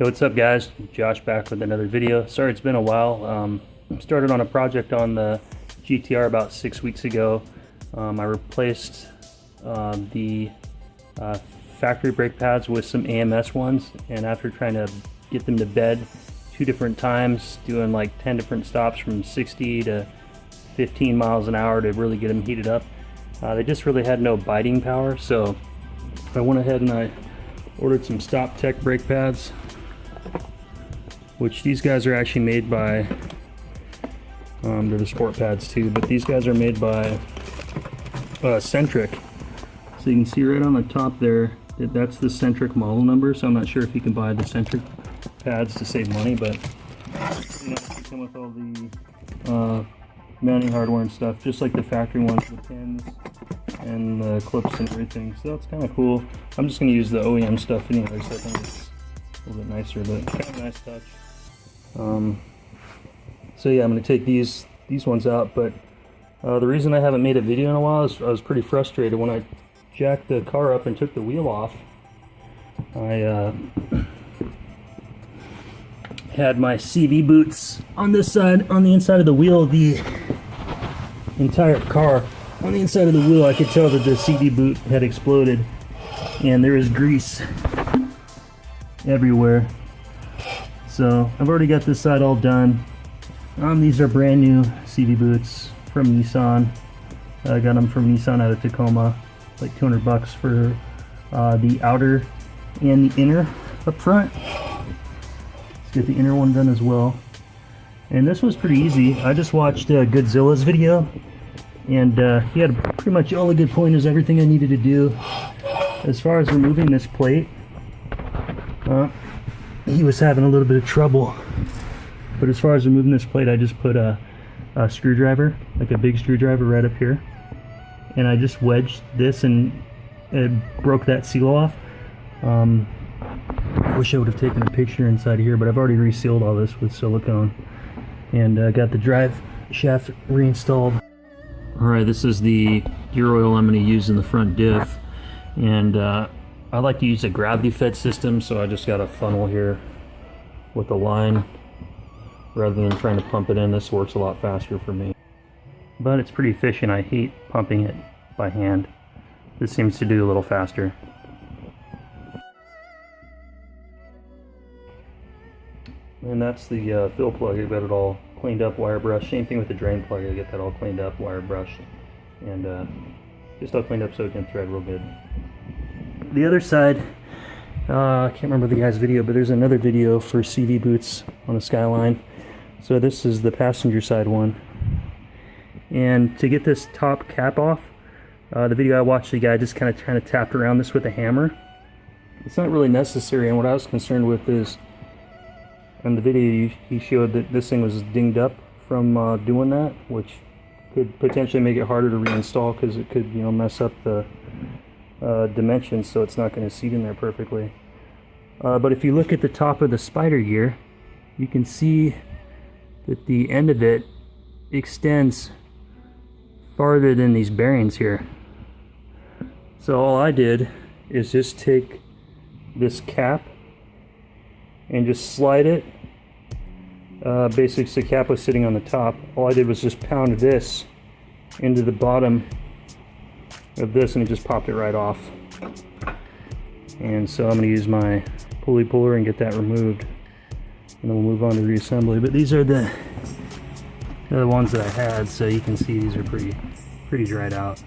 Hey, what's up guys? Josh back with another video. Sorry it's been a while. Started on a project on the GTR about 6 weeks ago. I replaced the factory brake pads with some AMS ones, and after trying to get them to bed 2 different times, doing like 10 different stops from 60 to 15 miles an hour to really get them heated up, they just really had no biting power. So I went ahead and I ordered some Stoptech brake pads, which these guys are actually made by, they're the sport pads too, but these guys are made by Centric. So you can see right on the top there, that's the Centric model number. So I'm not sure if you can buy the Centric pads to save money, but you know, they come with all the mounting hardware and stuff, just like the factory ones, the pins and the clips and everything. So that's kind of cool. I'm just going to use the OEM stuff anyway, so I think it's a little bit nicer, but kind of a nice touch. So yeah, I'm going to take these ones out, but the reason I haven't made a video in a while is I was pretty frustrated when I jacked the car up and took the wheel off. I had my CV boots on this side, on the inside of the wheel of the entire car. On the inside of the wheel I could tell that the CV boot had exploded, and there is grease everywhere. So I've already got this side all done. These are brand new CV boots from Nissan. I got them from Nissan out of Tacoma, like 200 bucks for the outer and the inner up front. Let's get the inner one done as well. And this was pretty easy. I just watched Godzilla's video, and he had pretty much all the good pointers, everything I needed to do. As far as removing this plate, he was having a little bit of trouble. But as far as removing this plate, I just put a screwdriver, like a big screwdriver right up here, and I just wedged this, and it broke that seal off. I wish I would have taken a picture inside here, but I've already resealed all this with silicone, and got the drive shaft reinstalled. Alright, this is the gear oil I'm going to use in the front diff, and I like to use a gravity fed system, so I just got a funnel here with a line rather than trying to pump it in. This works a lot faster for me, but it's pretty efficient. I hate pumping it by hand. This seems to do a little faster. And that's the fill plug. I've got it all cleaned up, wire brush. Same thing with the drain plug. I get that all cleaned up, wire brush, and just all cleaned up so it can thread real good. The other side, I can't remember the guy's video, but there's another video for CV Boots on the Skyline. So this is the passenger side one. And to get this top cap off, the video I watched, the guy just kind of tapped around this with a hammer. It's not really necessary, and what I was concerned with is, in the video he showed that this thing was dinged up from doing that, which could potentially make it harder to reinstall because it could, you know, mess up the dimensions, so it's not going to seat in there perfectly. But if you look at the top of the spider gear, you can see that the end of it extends farther than these bearings here. So all I did is just take this cap and just slide it. Basically the cap was sitting on the top. All I did was just pound this into the bottom of this, and it just popped it right off. And so I'm going to use my pulley puller and get that removed, and then we'll move on to reassembly. But these are the ones that I had, so you can see these are pretty dried out.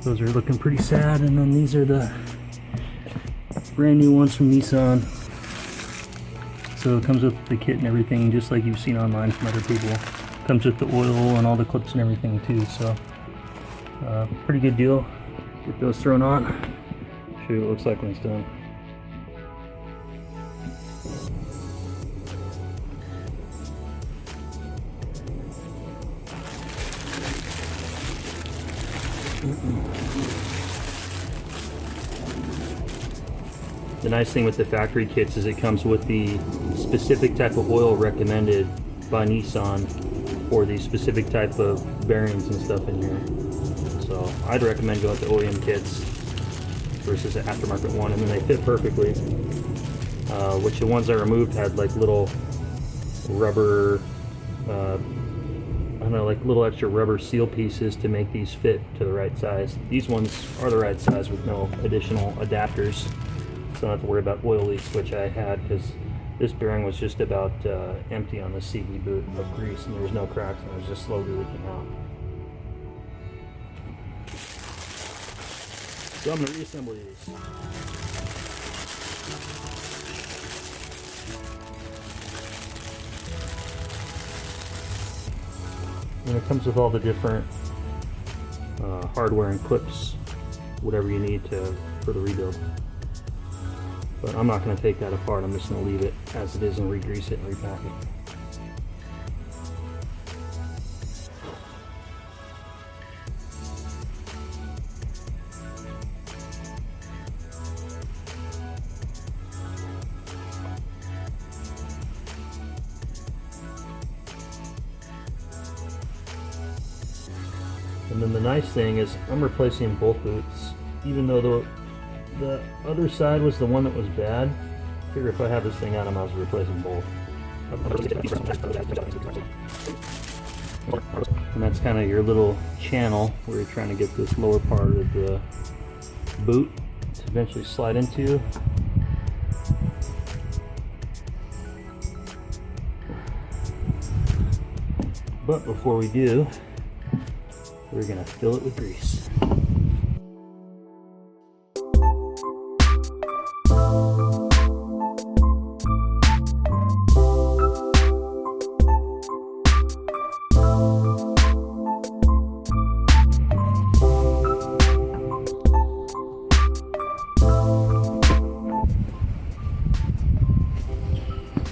Those are looking pretty sad, and then these are the brand new ones from Nissan. So it comes with the kit and everything, just like you've seen online from other people. Comes with the oil and all the clips and everything too, so pretty good deal. Get those thrown on. Show you what it looks like when it's done. The nice thing with the factory kits is it comes with the specific type of oil recommended by Nissan for the specific type of bearings and stuff in here. So I'd recommend going with the OEM kits. versus the aftermarket one, and then they fit perfectly. Which the ones I removed had like little rubber, I don't know, like little extra rubber seal pieces to make these fit to the right size. These ones are the right size with no additional adapters, so I don't have to worry about oil leaks, which I had because this bearing was just about empty on the CV boot of grease, and there was no cracks, and it was just slowly leaking out. So I'm going to reassemble these. And it comes with all the different hardware and clips, whatever you need for the rebuild. But I'm not going to take that apart, I'm just going to leave it as it is and re-grease it and repack it. And then the nice thing is I'm replacing both boots, even though the other side was the one that was bad. I figure if I have this thing out, I might as well replace them both. And that's kind of your little channel where you're trying to get this lower part of the boot to eventually slide into. But before we do, we're going to fill it with grease.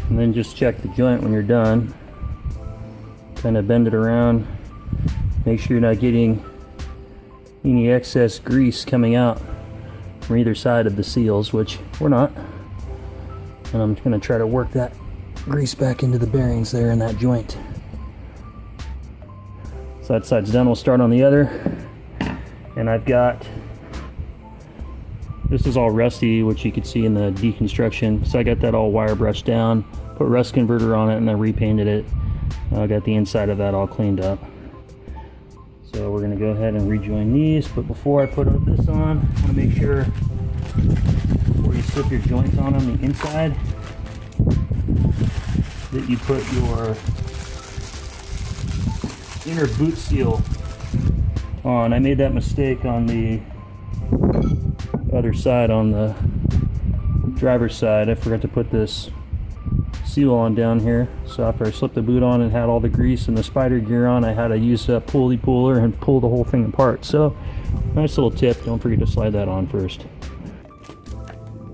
And then just check the joint when you're done. Kind of bend it around. Make sure you're not getting any excess grease coming out from either side of the seals, which we're not. And I'm going to try to work that grease back into the bearings there in that joint. So that side's done, we'll start on the other. And I've got, this is all rusty, which you could see in the deconstruction. So I got that all wire brushed down, put rust converter on it, and then repainted it. I got the inside of that all cleaned up. So we're going to go ahead and rejoin these, but before I put this on, I want to make sure where you slip your joints on the inside that you put your inner boot seal on. I made that mistake on the other side, on the driver's side. I forgot to put this seal on down here, so after I slipped the boot on and had all the grease and the spider gear on, I had to use a pulley puller and pull the whole thing apart. So nice little tip, don't forget to slide that on first.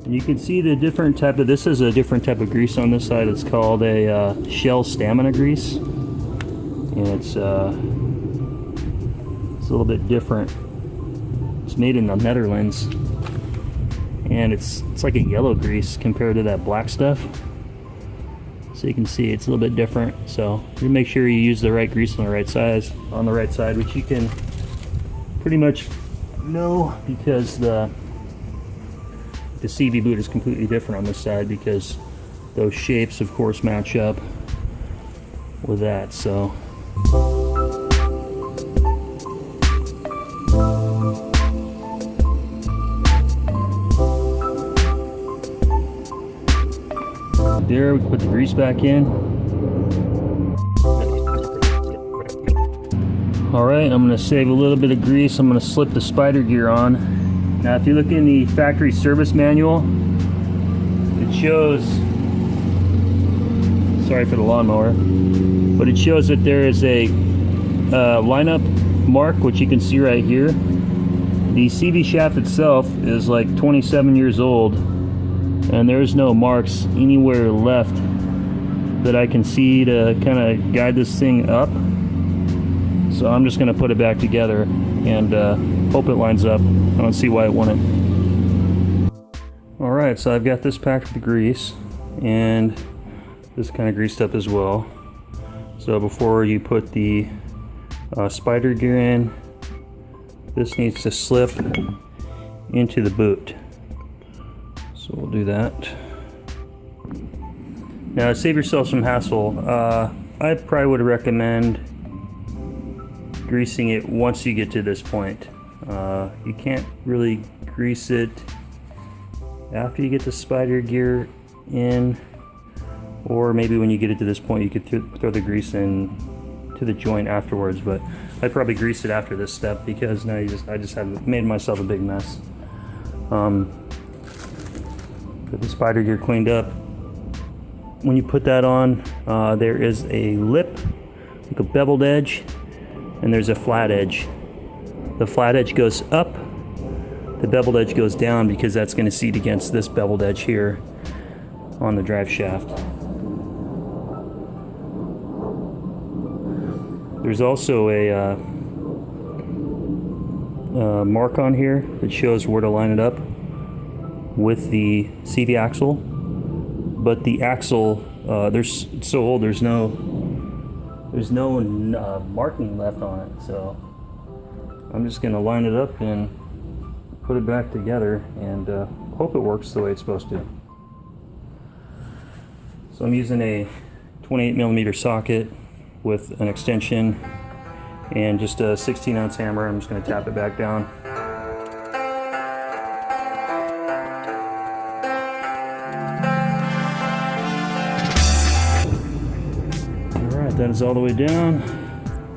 And you can see the different type of, this is a different type of grease on this side. It's called a Shell Stamina grease, and it's a little bit different. It's made in the Netherlands, and it's like a yellow grease compared to that black stuff. So you can see it's a little bit different. So you make sure you use the right grease on the right size, on the right side, which you can pretty much know because the CV boot is completely different on this side, because those shapes of course match up with that. So there, we put the grease back in. Alright, I'm going to save a little bit of grease. I'm going to slip the spider gear on. Now if you look in the factory service manual, it shows, sorry for the lawnmower, but it shows that there is a lineup mark, which you can see right here. The CV shaft itself is like 27 years old, and there's no marks anywhere left that I can see to kind of guide this thing up. So I'm just going to put it back together and hope it lines up. I don't see why it wouldn't. Alright, so I've got this packed with grease, and this kind of greased up as well. So before you put the spider gear in, this needs to slip into the boot. So we'll do that. Now, save yourself some hassle. I probably would recommend greasing it once you get to this point. You can't really grease it after you get the spider gear in, or maybe when you get it to this point you could throw the grease in to the joint afterwards, but I'd probably grease it after this step because now I just have made myself a big mess. Get the spider gear cleaned up. When you put that on, there is a lip, like a beveled edge, and there's a flat edge. The flat edge goes up, the beveled edge goes down because that's going to seat against this beveled edge here on the drive shaft. There's also a mark on here that shows where to line it up with the CV axle, but the axle, it's so old, there's no marking left on it, so I'm just going to line it up and put it back together and hope it works the way it's supposed to. So I'm using a 28mm socket with an extension and just a 16-ounce hammer. I'm just going to tap it back down. Alright, that is all the way down.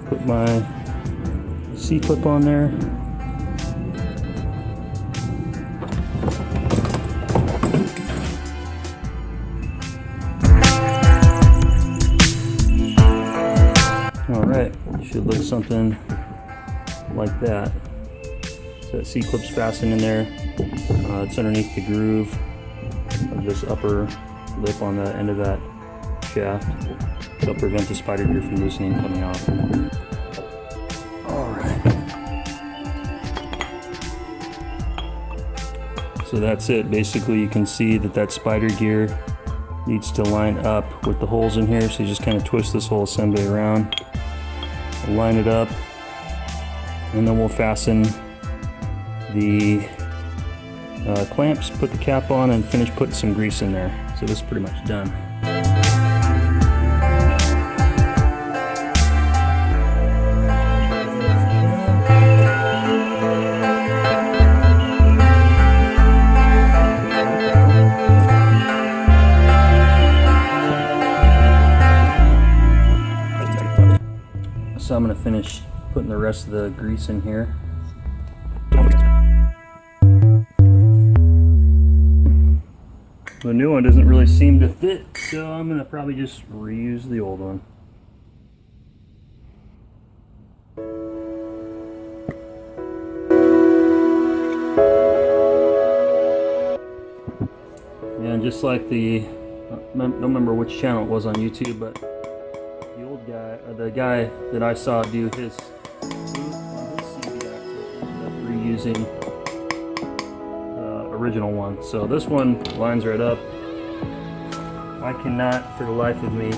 Put my C-clip on there. Alright, should look something like that. So that C-clip's fastened in there. It's underneath the groove of this upper lip on the end of that shaft. It'll prevent the spider gear from loosening coming off. Alright. So that's it. Basically you can see that spider gear needs to line up with the holes in here. So you just kind of twist this whole assembly around. Line it up, and then we'll fasten the clamps, put the cap on, and finish putting some grease in there. So this is pretty much done. So I'm going to finish putting the rest of the grease in here. The new one doesn't really seem to fit, so I'm going to probably just reuse the old one. Yeah, and just like I don't remember which channel it was on YouTube, but the old guy, or the guy that I saw do his boot on his CV axle ended up reusing the original one. So this one lines right up. I cannot, for the life of me,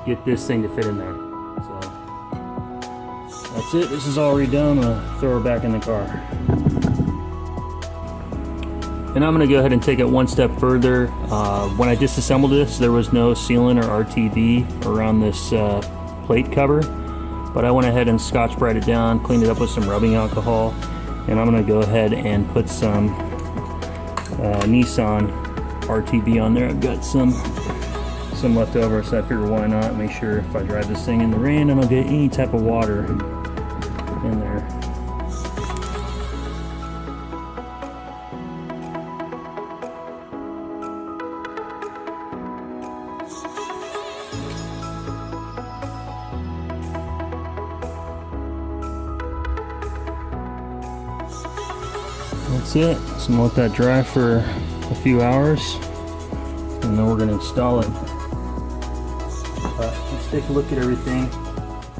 get this thing to fit in there. So that's it. This is all redone. I'm gonna throw her back in the car. And I'm going to go ahead and take it one step further. When I disassembled this, there was no sealant or RTV around this plate cover, but I went ahead and Scotch-Brite it down, cleaned it up with some rubbing alcohol, and I'm going to go ahead and put some Nissan RTV on there. I've got some left over, so I figure why not make sure if I drive this thing in the rain, I don't get any type of water in there. That's it. So I'm gonna let that dry for a few hours, and then we're gonna install it. Let's take a look at everything.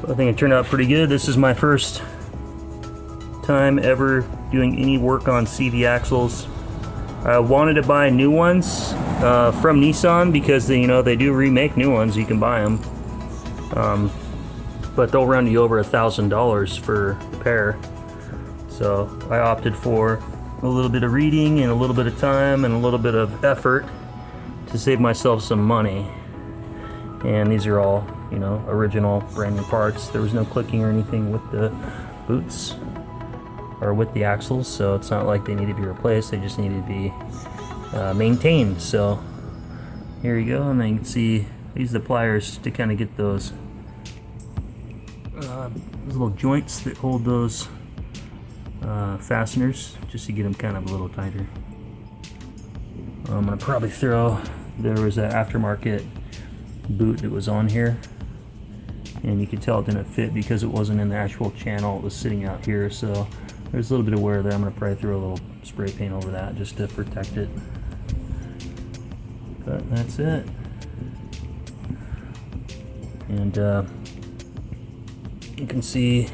I think it turned out pretty good. This is my first time ever doing any work on CV axles. I wanted to buy new ones from Nissan because they do remake new ones. You can buy them, but they'll run you over $1,000 for a pair. So I opted for a little bit of reading and a little bit of time and a little bit of effort to save myself some money. And these are all, you know, original brand new parts. There was no clicking or anything with the boots or with the axles, so it's not like they need to be replaced. They just need to be maintained. So here you go, and then you can see I use the pliers to kind of get those little joints that hold those fasteners, just to get them kind of a little tighter. I'm gonna probably throw, there was an aftermarket boot that was on here, and you could tell it didn't fit because it wasn't in the actual channel, it was sitting out here, so there's a little bit of wear there. I'm gonna probably throw a little spray paint over that just to protect it. But that's it. And you can see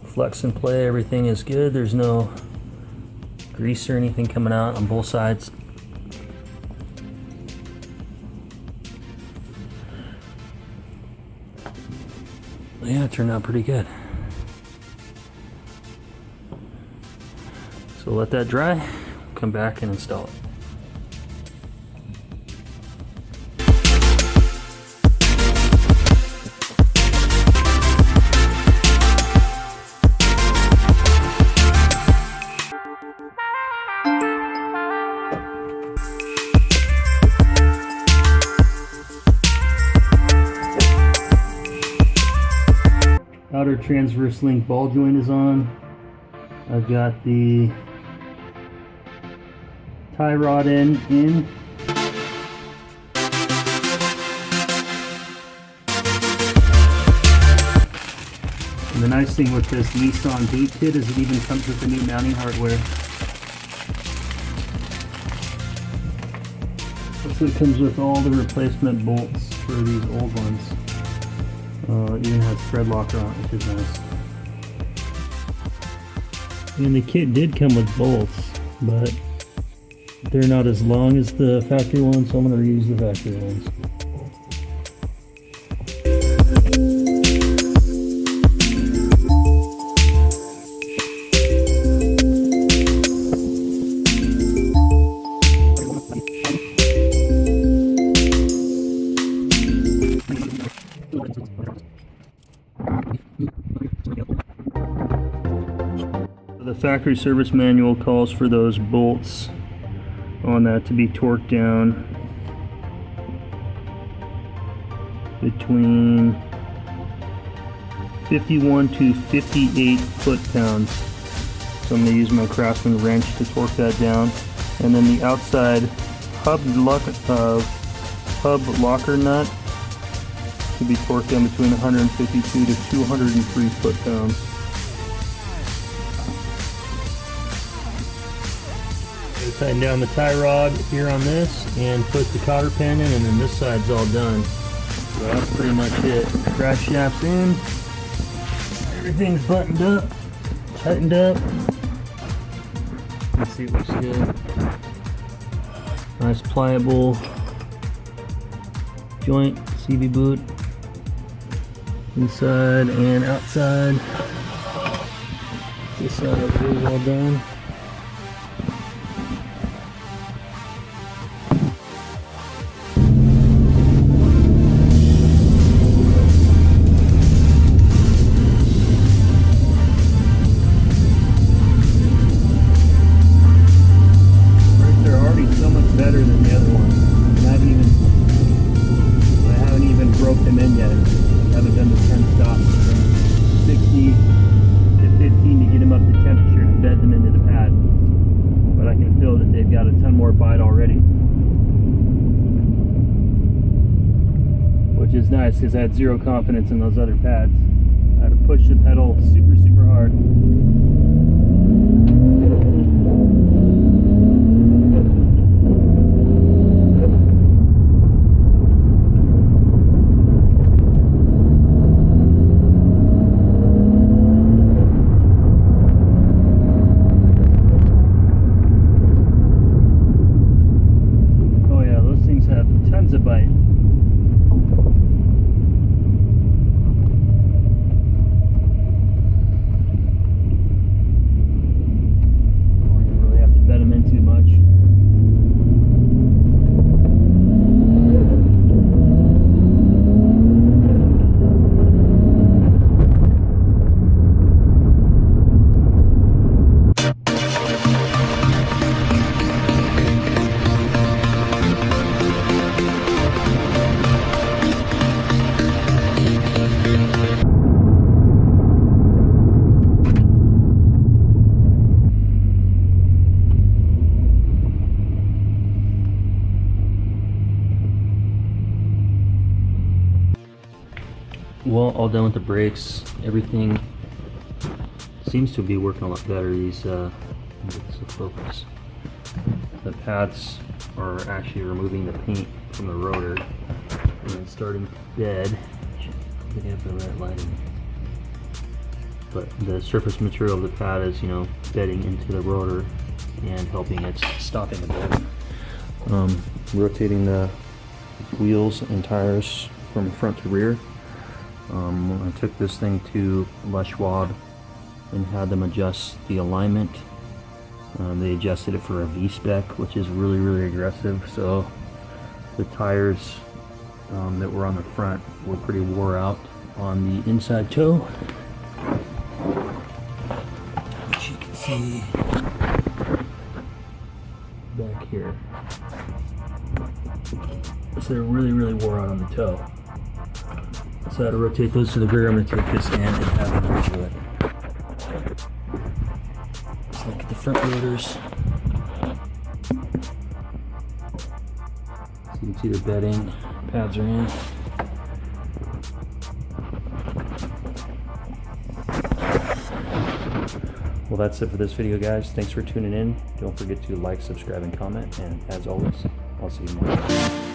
flex and play, everything is good. There's no grease or anything coming out on both sides. Yeah, it turned out pretty good. So let that dry, come back and install it. Outer transverse link ball joint is on. I've got the tie rod in. And the nice thing with this Nissan boot kit is it even comes with the new mounting hardware. So it comes with all the replacement bolts for these old ones. It even has thread locker on it, which is nice. And the kit did come with bolts, but they're not as long as the factory ones, so I'm going to reuse the factory ones. The factory service manual calls for those bolts on that to be torqued down between 51 to 58 foot-pounds. So I'm going to use my Craftsman wrench to torque that down. And then the outside hub locker nut to be torqued down between 152 to 203 foot-pounds. Tighten down the tie rod here on this and put the cotter pin in, and then this side's all done. So that's pretty much it. Drive shaft's in. Everything's buttoned up, tightened up. Let's see, it looks good. Nice pliable joint, CV boot. Inside and outside. This side over here is all done. Better than the other ones. And I haven't even broke them in yet. I haven't done the 10 stops from 60 to 15 to get them up to temperature to bed them into the pad. But I can feel that they've got a ton more bite already, which is nice because I had zero confidence in those other pads. I had to push the pedal super hard. Tons of bite. Well, all done with the brakes. Everything seems to be working a lot better. These, get the focus. The pads are actually removing the paint from the rotor and starting to bed. They have the right lighting. But the surface material of the pad is, you know, bedding into the rotor and helping it stopping the bed. Rotating the wheels and tires from front to rear. I took this thing to Les Schwab and had them adjust the alignment. They adjusted it for a V-spec, which is really, really aggressive. So the tires that were on the front were pretty wore out on the inside toe. Which you can see back here. So they're really, really wore out on the toe. So I had to rotate those to the rear. I'm going to take this in and have them into it. Let's look at the front rotors. So you can see the bedding. Pads are in. Well, that's it for this video, guys. Thanks for tuning in. Don't forget to like, subscribe, and comment. And as always, I'll see you tomorrow.